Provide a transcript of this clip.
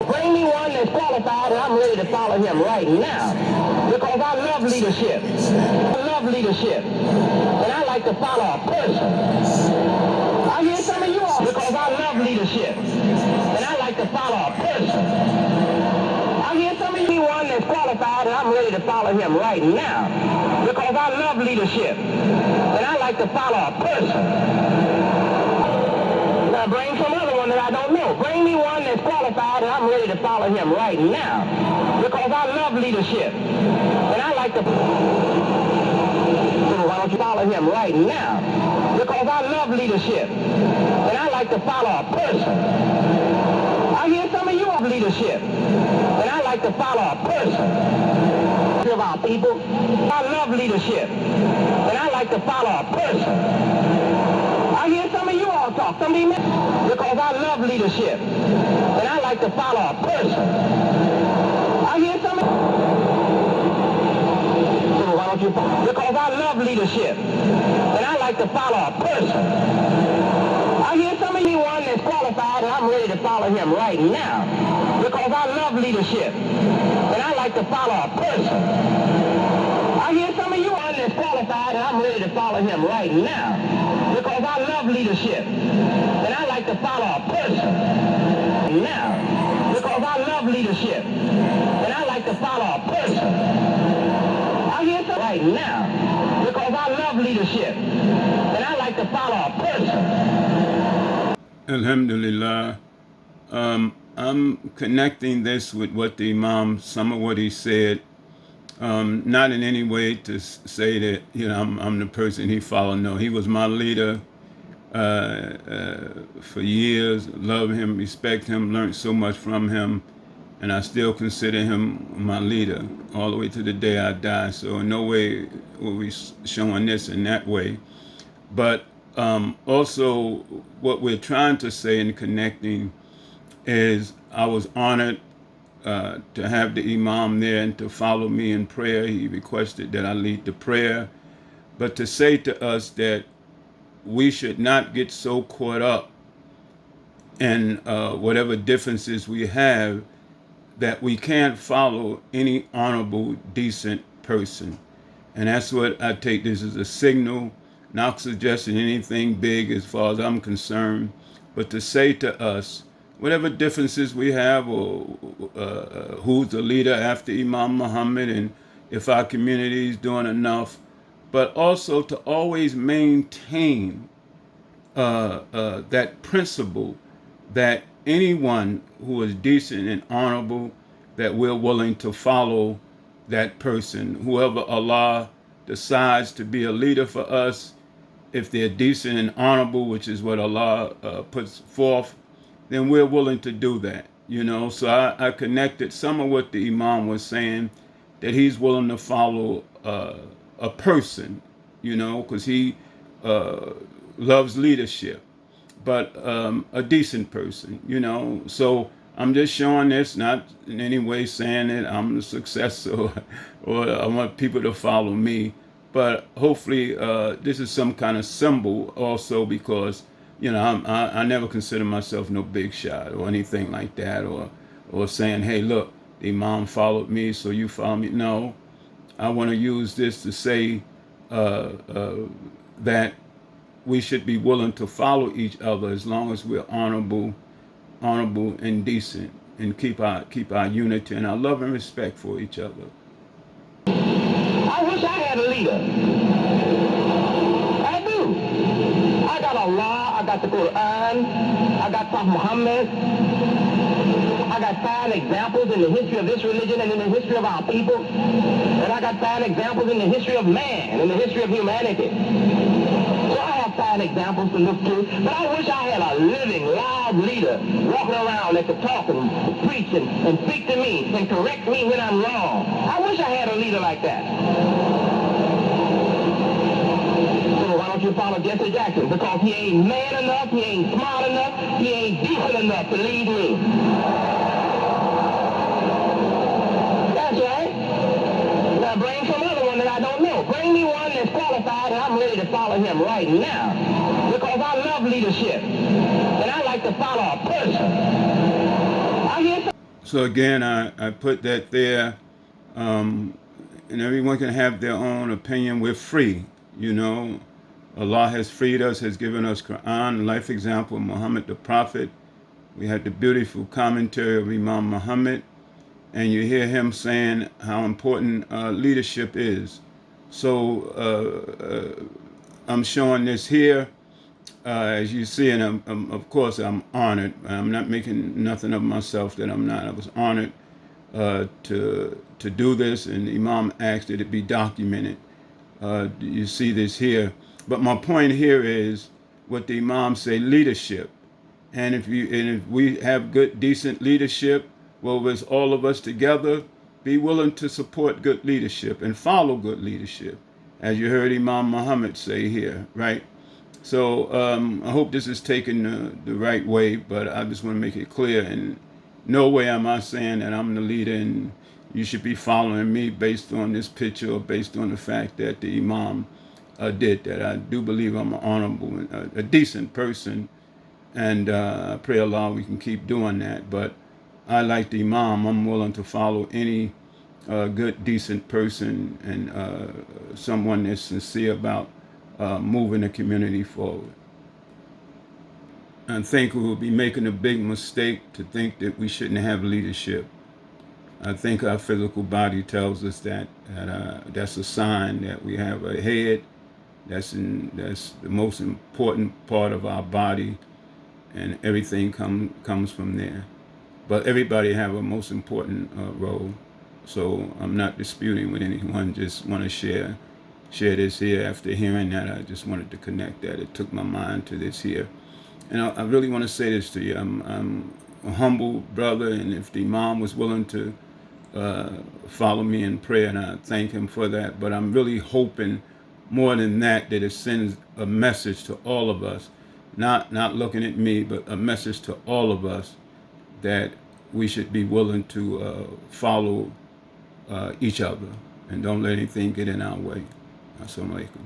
Bring me one that's qualified and I'm ready to follow him right now. Because I love leadership. I love leadership. And I like to follow a person. I hear some of you all because I love leadership. And I like to follow a person. I hear some of you one that's qualified and I'm ready to follow him right now. Because I love leadership. And I like to follow a person. Now bring some other one that I don't know. Bring me one that's qualified and I'm ready to follow him right now. Because I love leadership. And I like to... So why don't you follow him right now? Because I love leadership. And I like to follow a person. I hear some of you have leadership. And I like to follow a person. Of our people. I love leadership. And I like to follow a person. I hear some of you all talk. Some of you because I love leadership. And I like to follow a person. I hear some of you. So why don't you follow? Because I love leadership. And I like to follow a person. I hear some of you one that's qualified and I'm ready to follow him right now. Because I love leadership. And I like to follow a person. I hear some of you one that's qualified and I'm ready to follow him right now. Because I love leadership. And I like to follow a person. Now. Because I love leadership. And I like to follow a person. I hear some right now. Because I love leadership. And I like to follow a person. Alhamdulillah. I'm connecting this with what the Imam, some of what he said, not in any way to say that, I'm the person he followed. No, he was my leader for years. Love him, respect him, learned so much from him, and I still consider him my leader all the way to the day I die. So in no way will we showing this in that way. But also what we're trying to say in connecting is I was honored to have the Imam there and to follow me in prayer. He requested that I lead the prayer. But to say to us that we should not get so caught up in whatever differences we have that we can't follow any honorable, decent person. And that's what I take this as a signal, not suggesting anything big as far as I'm concerned, but to say to us, whatever differences we have, or who's the leader after Imam Muhammad, and if our community is doing enough, but also to always maintain that principle that anyone who is decent and honorable, that we're willing to follow that person, whoever Allah decides to be a leader for us. If they're decent and honorable, which is what Allah puts forth, then we're willing to do that, So I connected some of what the Imam was saying, that he's willing to follow a person, because he loves leadership, but a decent person, So I'm just showing this, not in any way saying that I'm the success or I want people to follow me, but hopefully this is some kind of symbol also, because I never consider myself no big shot or anything like that, or saying, hey, look, the Imam followed me, so you follow me. No, I want to use this to say that we should be willing to follow each other as long as we're honorable and decent, and keep our unity and our love and respect for each other. I wish I had a leader. I do. I got Allah, I got the Quran, I got Prophet Muhammad. I got fine examples in the history of this religion and in the history of our people. And I got fine examples in the history of man, in the history of humanity. So I have fine examples to look to, but I wish I had a living, live leader walking around that could talk and preach and speak to me and correct me when I'm wrong. I wish I had a leader like that. So why don't you follow Jesse Jackson? Because he ain't man enough, he ain't smart enough, he ain't decent enough to lead me. That's right. Now bring some other one that I don't know. Bring me one that's qualified and I'm ready to follow him right now. Because I love leadership. And I like to follow a person. I hear some... So again, I put that there, um, and everyone can have their own opinion. We're free, you know. Allah has freed us, has given us Quran, life example of Muhammad the Prophet. We had the beautiful commentary of Imam Muhammad, and you hear him saying how important leadership is. So I'm showing this here, as you see, and of course I'm honored. I'm not making nothing of myself that I'm not. I was honored to do this, and Imam asked that it be documented. You see this here, but my point here is what the Imam say: leadership. And if we have good, decent leadership, well, it's all of us together. Be willing to support good leadership and follow good leadership, as you heard Imam Muhammad say here, right? So I hope this is taken the right way, but I just want to make it clear. In no way am I saying that I'm the leader and you should be following me based on this picture or based on the fact that the Imam did that. I do believe I'm an honorable, a decent person, and I pray Allah we can keep doing that. But I, like the Imam, I'm willing to follow any good, decent person and someone that's sincere about moving the community forward. I think we will be making a big mistake to think that we shouldn't have leadership. I think our physical body tells us that's a sign that we have a head. That's the most important part of our body, and everything comes from there. But everybody have a most important role. So I'm not disputing with anyone. Just want to share this here. After hearing that, I just wanted to connect that. It took my mind to this here, and I really want to say this to you. I'm a humble brother, and if the Imam was willing to follow me in prayer, and I thank him for that. But I'm really hoping more than that it sends a message to all of us, not looking at me, but a message to all of us that we should be willing to follow each other and don't let anything get in our way. Assalamu alaikum.